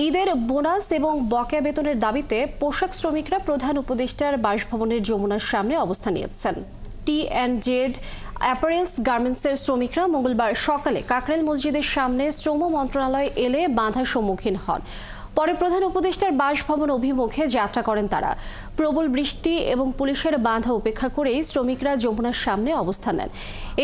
ঈদের বোনাস এবং বকেয়া বেতনের দাবিতে পোশাক শ্রমিকরা প্রধান উপদেষ্টার বাসভবনের যমুনার সামনে অবস্থান নিয়েছেন। টি&জেড অ্যাপারেলস গার্মেন্টসের শ্রমিকরা মঙ্গলবার সকালে কাকরাইল মসজিদের সামনে শ্রম মন্ত্রণালয় এলে বাধার সম্মুখীন হন। পরে প্রধান উপদেষ্টার বাসভবন অভিমুখে যাত্রা করেন তারা। প্রবল বৃষ্টি এবং পুলিশের বাধা উপেক্ষা করেই শ্রমিকরা যমুনার সামনে অবস্থান নেন।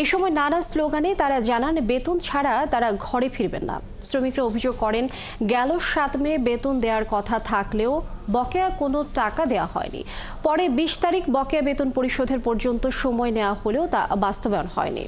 এই সময় নানা স্লোগানে তারা জানান বেতন ছাড়া তারা ঘরে ফিরবেন না। শ্রমিকরা অভিযোগ করেন গেল 7 মে বেতন দেওয়ার কথা থাকলেও বকেয়া কোনো টাকা দেওয়া হয়নি। পরে 20 তারিখ বকেয়া বেতন পরিশোধের পর্যন্ত সময় নেওয়া হলেও তা বাস্তবায়ন হয়নি।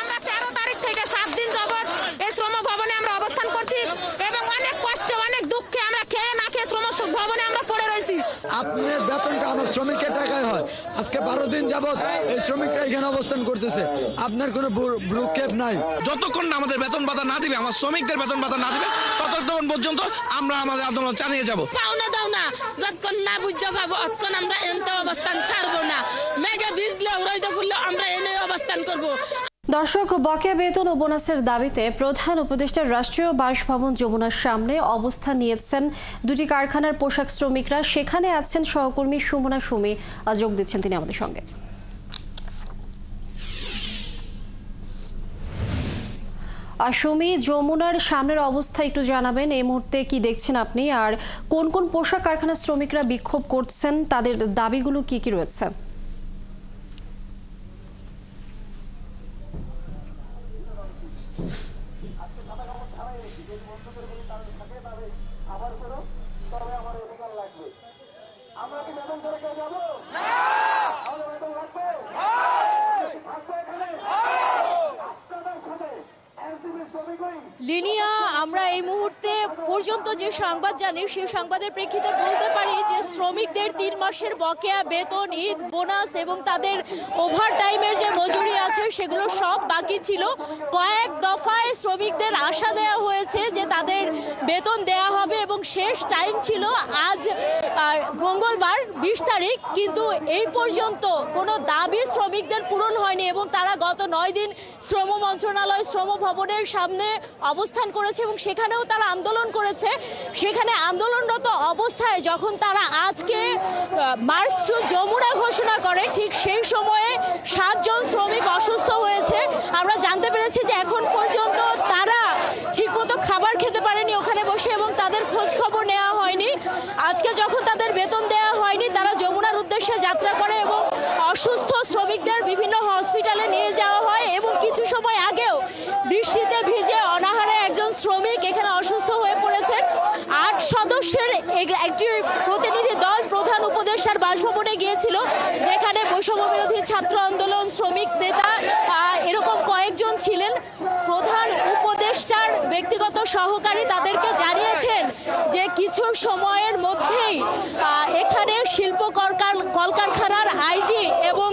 আমরা 13 তারিখ থেকে 7 দিন যাবত এই শ্রম ভবনে আমরা অবস্থান করছি এবং অনেক কষ্টে অনেক দুঃখে আমরা খেয়ে না খেয়ে শ্রম ভবনে আমরা পড়ে রয়েছি। আপনার বেতনটা আমার শ্রমিকের টাকায় হয়। আজকে 12 দিন যাবত এই শ্রমিকরা এখানে অবস্থান করতেছে। আপনার কোনো ভ্রুক্ষেপ নাই। যতক্ষণ না আমাদের বেতন ভাতা না দিবে, আমার শ্রমিকদের বেতন ভাতা না দিবে, ততক্ষণ পর্যন্ত আমরা আমাদের আন্দোলন চালিয়ে যাব। পাওনা দাও না, যতক্ষণ না বুঝা পাবো ততক্ষণ আমরা এনতে অবস্থান ছাড়বো না। মেঘে ভিজলেও রইতে ফুললেও আমরা এনে অবস্থান করব। দর্শক, বকেয়া বেতন ও বোনাসের দাবিতে প্রধান উপদেষ্টার রাষ্ট্রীয় বাসভবন যমুনার সামনে অবস্থান নিয়েছেন দুটি কারখানার পোশাক শ্রমিকরা। সেখানে আছেন সহকর্মী সুমনা সুমি, যোগ দিচ্ছেন তিনি আমাদের সঙ্গে। সুমি, যমুনার সামনের অবস্থা একটু জানাবেন। এই মুহূর্তে কি দেখছেন আপনি, আর কোন কোন পোশাক কারখানার শ্রমিকরা বিক্ষোভ করছেন, তাদের দাবিগুলো কি কি রয়েছে? লিনিয়া, আমরা এই মুহূর্তে পর্যন্ত যে সংবাদ জানি সেই সংবাদের প্রেক্ষিতে বলতে পারি যে শ্রমিকদের 3 মাসের বকেয়া বেতন, ঈদ বোনাস এবং তাদের ওভারটাইমের যে মজুরি আছে সেগুলো সব বাকি ছিল। কয়েক দফায় শ্রমিকদের আশা দেওয়া হয়েছে যে তাদের বেতন দেয়া হবে এবং শেষ টাইম ছিল আজ মঙ্গলবার 20 তারিখ, কিন্তু এই পর্যন্ত কোনো দাবি শ্রমিকদের পূরণ হয়নি এবং তারা গত 9 দিন শ্রম মন্ত্রণালয় শ্রম ভবনের সামনে অবস্থান করেছে এবং সেখানেও তারা আন্দোলন করেছে। সেখানে আন্দোলনরত অবস্থায় যখন তারা আজকে মার্চ টু যমুনা ঘোষণা করে, ঠিক সেই সময়ে 7 জন শ্রমিক অসুস্থ হয়েছে। আমরা জানতে পেরেছি যে এখন পর্যন্ত তারা ঠিকমতো খাবার খেতে পারেনি ওখানে বসে এবং তাদের খোঁজ খবর নেওয়া হয়নি। আজকে যখন তাদের বেতন দেওয়া হয়নি, তারা যমুনার উদ্দেশ্যে যাত্রা করে এবং অসুস্থ শ্রমিকদের বিভিন্ন হসপিটালে নিয়ে যাওয়া হয় এবং কিছু সময় আগেও বৃষ্টিতে ভিজে অনাহারে একজন শ্রমিক এখানে অসুস্থ হয়ে পড়েছেন। 8 সদস্যের একটি প্রতিনিধি দল প্রধান উপদেষ্টার বাসভবনে গিয়েছিল, যেখানে বৈষম্য বিরোধী ছাত্র আন্দোলন, শ্রমিক নেতা এরকম কয়েকজন ছিলেন। প্রধান উপদেষ্টার ব্যক্তিগত সহকারী তাদেরকে জানিয়েছেন যে কিছু সময়ের মধ্যেই এখানে শিল্প কলকারখানার আইজি এবং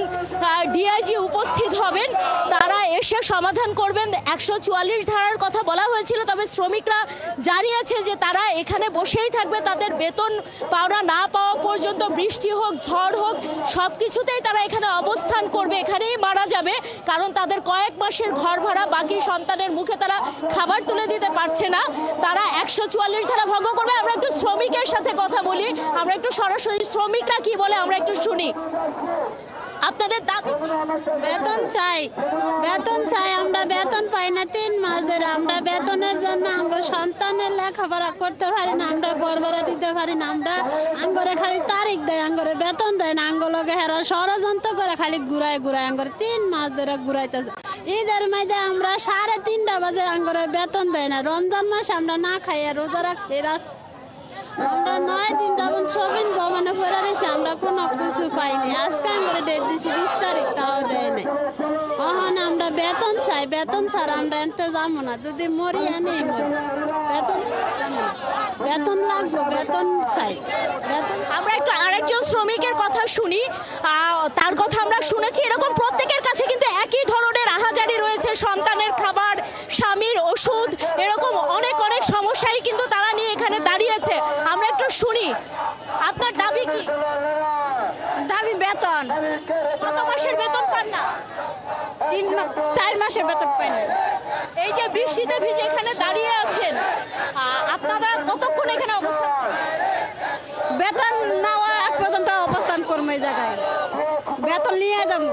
ডিআইজি উপস্থিত হবেন, তারা এসে সমাধান করবেন। 144 ধারার কথা বলা হয়েছিল, তবে শ্রমিকরা জানিয়েছে যে তারা এখানে বসেই থাকবে, তাদের বেতন পাওনা না পাওয়া পর্যন্ত। বৃষ্টি হোক, ঝড় হোক, সব কিছুতেই তারা এখানে অবস্থান করবে, এখানেই মারা যাবে, কারণ তাদের কয়েক মাসের ঘর ভাড়া বাকি, সন্তানের মুখে তারা খাবার তুলে দিতে পারছে না। তারা 144 ধারা ভঙ্গ করবে। আমরা একটু শ্রমিকের সাথে কথা বলি, আমরা একটু সরাসরি শ্রমিকরা কি বলে আমরা একটু শুনি। আপনাদের দাবি? বেতন চাই, বেতন চাই। আমরা বেতন পাই না 3 মাস ধরে। আমরা বেতনের জন্য আমরা সন্তানের লেখাপড়া করতে পারি না, আমরা ঘর ভাড়া দিতে পারি না। আমরা আঙ্গরে খালি তারিখ দেয়, আঙ্গরে বেতন দেয় না। আঙ্গলকে হেরা ষড়যন্ত্র করে খালি ঘুরায় আঙ্গরে 3 মাস ধরে ঘুরাইতেছে। ঈদের মধ্যে আমরা 3:30 বাজে আঙ্গরে বেতন দেয় না। রমজান মাসে আমরা না খাইয়া রোজা রাখছি। আমরা 9 দিন যেমন শপিং ভবনে পড়ে রয়েছি, আমরা কোনো কিছু পাইনি। আজকে আমরা ডেট দিছি 20 তারিখ, তাও দেয় নাই। ওখানে আমরা বেতন চাই, বেতন ছাড়া আমরা এনতে যাবো না। যদি মরি এনেই মরি, বেতন লাগবে, বেতন চাই, বেতন। আমরা একটু আরেকজন শ্রমিকের কথা শুনি, তার কথা আমরা শুনেছি। এরকম প্রত্যেকের কাছে কিন্তু একই ধরনের আহাজারি রয়েছে, সন্তানের খাবার, স্বামীর ওষুধ, এরকম অনেক অনেক সমস্যাই কিন্তু তারা নিয়ে এখানে দাঁড়িয়েছে। আমরা একটু শুনি, আপনার দাবি কি? দাবি বেতন। কত মাসের বেতন পান না? 4 মাসের বেতন পাই না। এই যে বৃষ্টিতে ভিজে এখানে দাঁড়িয়ে আছেন, আপনারা কতক্ষণ এখানে অবস্থান করেন? বেতন নেওয়ার আগ পর্যন্ত অবস্থান করবো এই জায়গায়, বেতন নিয়ে যাবো।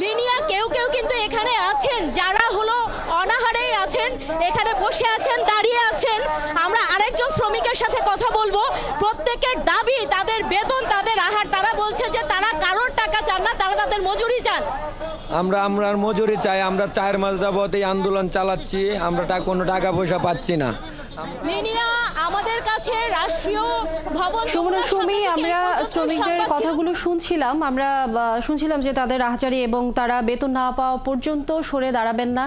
লিনিয়া কেউ কেউ কিন্তু এখানে আছেন যারা হলো অনাহারেই আছেন, এখানে বসে আছেন, দাঁড়িয়ে আছেন। আমরা আরেকজন শ্রমিকের সাথে কথা বলবো। প্রত্যেকের দাবি তাদের বেতন, তাদের আহার। তারা বলছে যে তারা কারোর টাকা চান না, তারা তাদের মজুরি চান। আমরা মজুরি চাই। আমরা 4 মাস যাবত এই আন্দোলন চালাচ্ছি, আমরা কোনো টাকা পয়সা পাচ্ছি না। লিনিয়া, আমাদের কাছে রাষ্ট্রীয় ভবন সুমনা সুমি, আমরা শ্রমিকদের কথাগুলো শুনছিলাম। আমরা শুনছিলাম যে তাদের আহাজারি এবং তারা বেতন না পাওয়া পর্যন্ত সরে দাঁড়াবেন না।